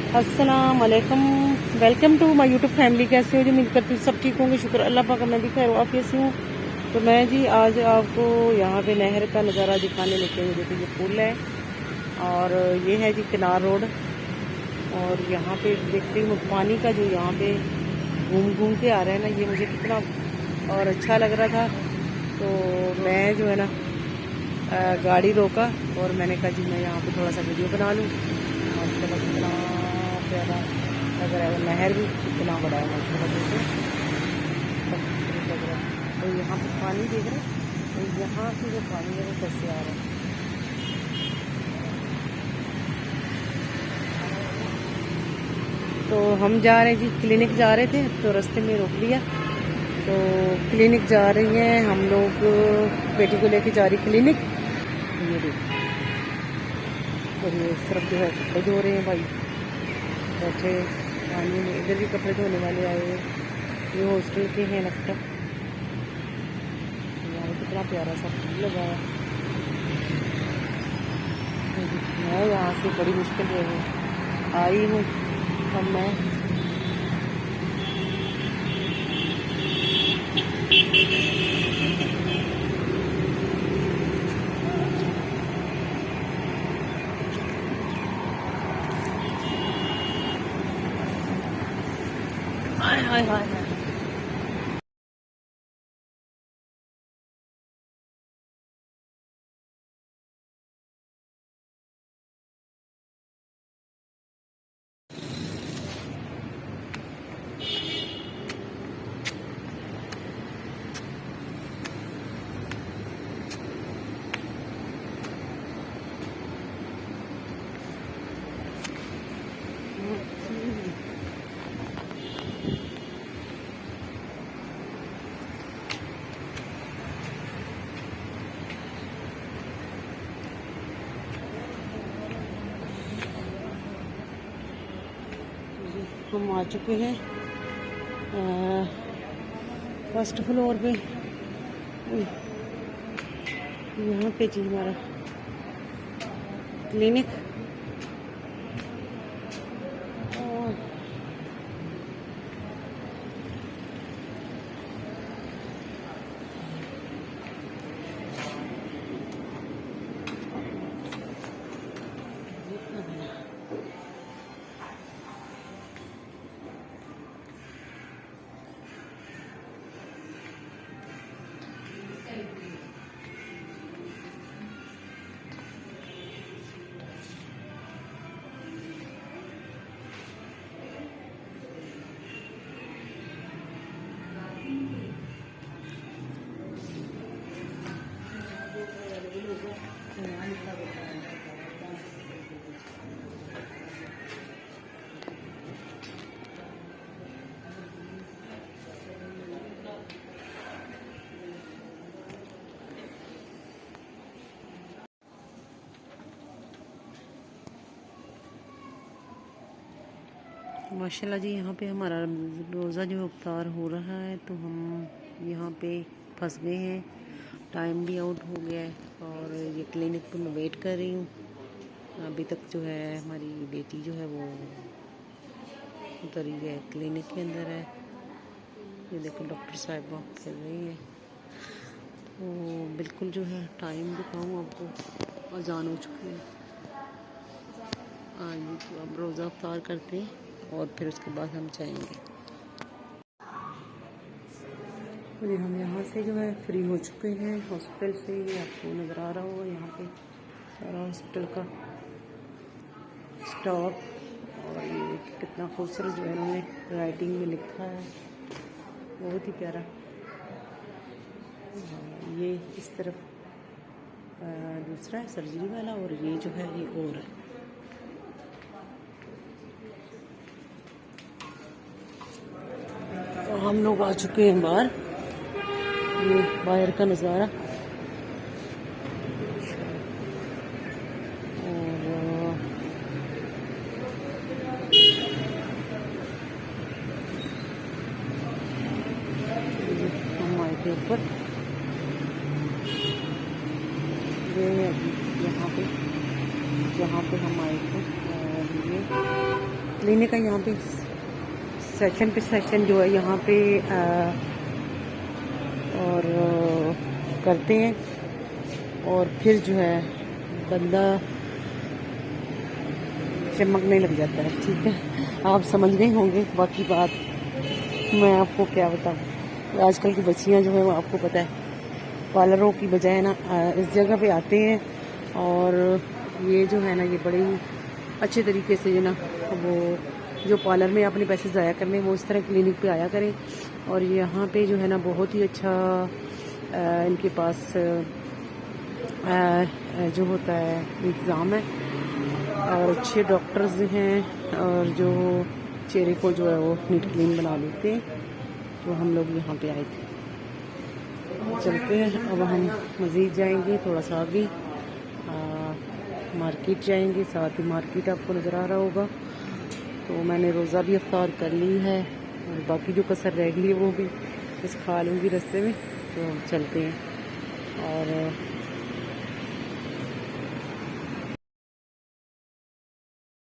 अस्सलाम वालेकुम, welcome to my YouTube family. कैसे हो जी? उम्मीद करती हूँ सब ठीक होंगे। शुक्र अल्लाह पाक, मैं भी खैर वाफियत से हूँ। तो मैं जी आज आपको यहाँ पे नहर का नज़ारा दिखाने लेके आई। देखिए ये पुल है और ये है जी किनार रोड। और यहाँ पे देखते हूँ पानी का जो यहाँ पे घूम घूम के आ रहा है ना, ये मुझे कितना और अच्छा लग रहा था। तो मैं जो है ना गाड़ी रोका और मैंने कहा जी मैं यहाँ पे थोड़ा सा वीडियो बना लूँ। माशाल्लाह कितना प्यारा लग रहा है, वो नहर भी कितना बड़ा है माशाल्लाह। देखो खूबसूरत लग रहा है। तो यहाँ पे पानी देख रहे हैं, तो यहाँ से जो पानी है वो कैसे आ रहा है। तो हम जा रहे हैं जी, क्लिनिक जा रहे थे तो रास्ते में रोक लिया। तो क्लिनिक जा रही हैं हम लोग, बेटी को लेके जा रही क्लिनिक। ये देखिए, और ये इस तरफ जो है कपड़े धो रहे हैं भाई बैठे पानी में। इधर भी कपड़े धोने वाले आए हैं, ये हॉस्टल के हैं लगता। यार कितना प्यारा सा फूल लगा है। मैं यहाँ से बड़ी मुश्किल से आई हूँ। अब मैं हाय हाय हाय हाय। हम आ चुके हैं फर्स्ट फ्लोर पे। यहाँ पे जी हमारा क्लिनिक। माशाल्लाह जी, यहाँ पे हमारा रोज़ा जो अफ्तार हो रहा है, तो हम यहाँ पे फंस गए हैं। टाइम भी आउट हो गया है और ये क्लिनिक पे मैं वेट कर रही हूँ। अभी तक जो है हमारी बेटी जो है वो उतरी है, क्लिनिक के अंदर है। ये देखो डॉक्टर साहब वहाँ कर रही है। तो बिल्कुल जो है टाइम दिखाऊँ आपको, अजान हो चुकी है। आज तो अब रोज़ा अफ्तार करते हैं और फिर उसके बाद हम जाएंगे। तो हम यहाँ से जो है फ्री हो चुके हैं हॉस्पिटल से। ये आपको नज़र आ रहा होगा यहाँ पे सारा हॉस्पिटल का स्टाफ। और ये कितना खूबसूरत जो है उन्होंने राइटिंग में लिखा है, बहुत ही प्यारा। ये इस तरफ दूसरा है सर्जरी वाला, और ये जो है ये और है। तो हम लोग आ चुके हैं बाहर। ये बाहर का नज़ारा। और हम आए थे ऊपर, ये यहाँ पे जहाँ पे हम आए थे। और ये क्लिनिक है यहाँ पे, सेशन पे सेशन जो है यहाँ पे और करते हैं, और फिर जो है बंदा चमकने लग जाता है। ठीक है, आप समझ गए होंगे। बाकी बात मैं आपको क्या बताऊँ, आजकल की बच्चियाँ जो है वो आपको पता है पार्लरों की बजाय ना इस जगह पे आते हैं, और ये जो है ना ये बड़े ही अच्छे तरीके से जो ना वो जो पार्लर में अपने पैसे ज़ाया करने वो इस तरह क्लिनिक पे आया करें। और यहाँ पे जो है ना बहुत ही अच्छा इनके पास जो होता है इंतज़ाम है, और अच्छे डॉक्टर्स हैं, और जो चेहरे को जो है वो नीट क्लीन बना लेते हैं। तो हम लोग यहाँ पे आए थे, चलते हैं अब हम मज़ीद जाएंगे थोड़ा सा आगे, मार्केट जाएंगे। साथ ही मार्केट आपको नज़र आ रहा होगा। तो मैंने रोज़ा भी इफ्तार कर ली है, और बाकी जो कसर रह गई है वो भी बस खा लूँगी रास्ते में। तो चलते हैं, और